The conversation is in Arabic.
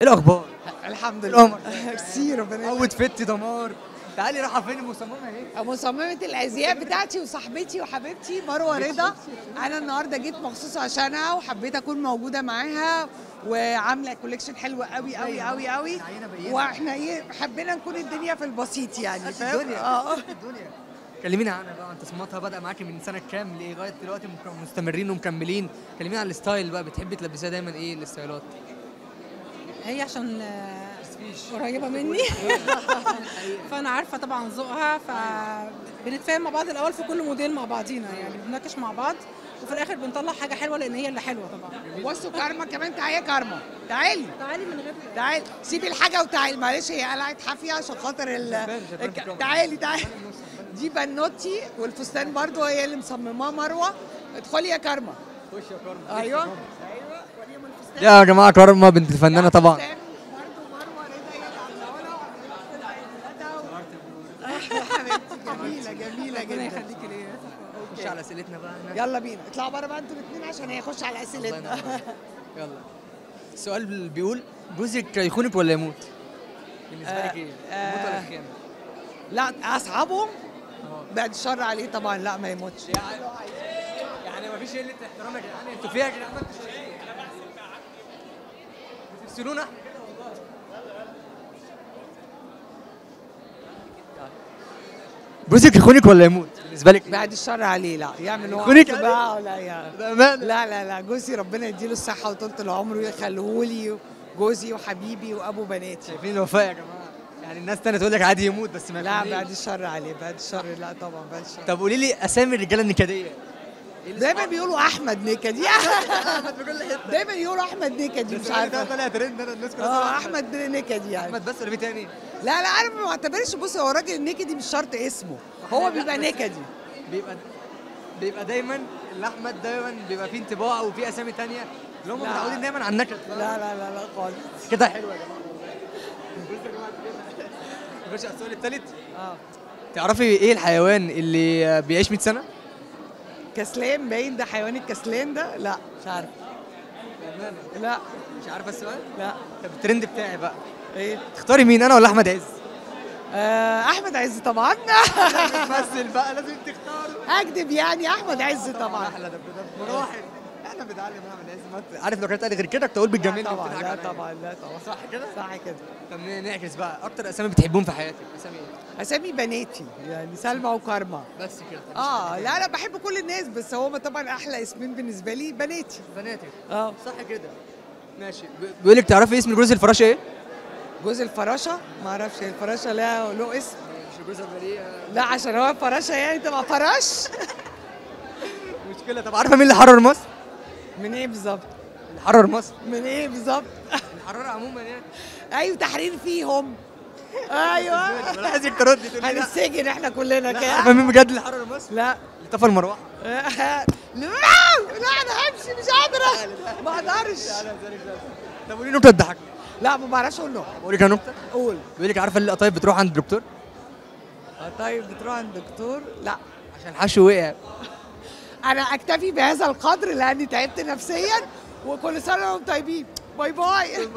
ايه الاخبار؟ الحمد إيه لله. القمر؟ ميرسي ربنا اوت فت دمار. تعالي رايحه فين المصممه اهي؟ مصممة الازياء بتاعتي وصاحبتي وحبيبتي مروه رضا. انا النهارده جيت مخصوص عشانها وحبيت اكون موجوده معاها وعامله كوليكشن حلو قوي قوي قوي قوي. واحنا ايه حبينا نكون الدنيا في البسيط يعني فاهم؟ الدنيا. كلمينا عنها بقى، انت تصميماتها بدأ معاكي من سنه كام لغايه دلوقتي مستمرين ومكملين؟ كلمينا عن الستايل بقى، بتحبي تلبسيها دايما ايه الستايلات؟ هي عشان قريبه مني فانا عارفه طبعا ذوقها، فبنتفاهم مع بعض الاول في كل موديل مع بعضينا، يعني بنناقش مع بعض وفي الاخر بنطلع حاجه حلوه لان هي اللي حلوه طبعا. بصوا كارما كمان، تعالي يا كارما، تعالي تعالي من غير تعالي سيبي الحاجه وتعالي، معلش هي قلعت حافيه عشان خاطر تعالي تعالي. دي بنوتي والفستان برضو هي اللي مصمماه مروه. ادخلي يا كارما. خش يا كارما. ايوه يا جماعه كارما بنت الفنانه طبعا. برضو مروه رضا هي اللي عاملاها حبيبتي، جميله ربنا جدا. يخليكي ليا. خش على اسئلتنا بقى هناك. يلا بينا اطلعوا بره بقى انتوا الاثنين عشان هيخش على الله اسئلتنا. ينور. يلا. السؤال بيقول جوزك يخونك ولا يموت؟ بالنسبه لك ايه؟ يموت ولا الخيانه؟ لا اصحابهم بعد الشر عليه طبعا، لا ما يموتش. يعني مفيش قله احترام يا جدعان، انتوا فيها يا جدعان، ما انتوا شايفين بتفصلونا احنا كده والله. جوزك يخونك ولا يموت؟ بالنسبه لك بعد الشر عليه، لا يعمل هو يخونك عكس بقى ولا يعني. بامانه. لا جوزي ربنا يديله الصحة وطولة العمر ويخليهولي جوزي وحبيبي وأبو بناتي. شايفين الوفاء يا جماعه؟ يعني الناس تانية تقول لك عادي يموت بس ما لا يخونيش. بعد الشر عليه، بعد الشر لا طبعا بعد الشر. طب قولي لي اسامي الرجاله النكديه. دايما بيقولوا أحمد نكدي. احمد بكل حته. دايما يقولوا أحمد نكدي، مش عارفة. طالع ترند، انا الناس كلها أحمد نكدي يعني. احمد بس ولا في تاني؟ لا أنا ما بعتبرش. بص هو الراجل النكدي مش شرط اسمه، هو بيبقى نكدي. بيبقى دايما الاحمد دايما بيبقى فيه انطباع وفي اسامي تانية اللي هم لا. متعودين دايما على النكد. لا خالص. كده حلو يا جماعه. بصوا يا جماعه كده. نخش على السؤال الثالث. تعرفي ايه الحيوان اللي بيعيش 100 سنه؟ كسلان باين، ده حيوان الكسلان ده؟ لا مش عارفه. لا مش عارفه السؤال؟ لا. طب الترند بتاعي بقى، ايه؟ تختاري مين، انا ولا احمد عز؟ احمد عز طبعا. بتمثل بقى لازم تختاروا. اكذب يعني، احمد عز طبعا. احلى ده مراحل. احنا بنتعلم من احمد عز. عارف لو كانت قال غير كده كنت اقول بالجميل. لا طبعا صح كده؟ صح كده. طب نعكس بقى، اكتر اسامي بتحبون في حياتك اسامي ايه؟ اسامي بناتي يعني سلمى وكارما. بس كده. لا انا بحب كل الناس، بس هما طبعا احلى اسمين بالنسبه لي بناتي. بناتك. اه صح كده. ماشي. بيقول لك تعرفي اسم جوز الفراشه ايه؟ جوز الفراشه؟ ما اعرفش الفراشه له اسم. مش جوز البريه. لا عشان هو فراشه يعني تبقى فراش. مشكله. طب عارفه مين اللي حرر مصر؟ من ايه بالظبط؟ اللي حرر مصر من ايه بالظبط؟ الحراره عموما يعني. ايوه تحرير فيهم. ايوه انا عايزك تردي تقولي لا. هنسجن احنا كلنا كده. عارفه مين بجد اللي حرر مصر؟ لا اللي طفى المروحه. لا انا همشي مش قادره، ما اقدرش. طب قولي نكته تضحكني. لا ما بعرفش اقول له. بقول لك نكته. قول. بيقول لك عارفه اللي طيب بتروح عند الدكتور؟ طيب بتروح عند الدكتور؟ لا عشان الحشو وقع. انا اكتفي بهذا القدر لاني تعبت نفسيا، وكل سنه وانتم طيبين. باي باي.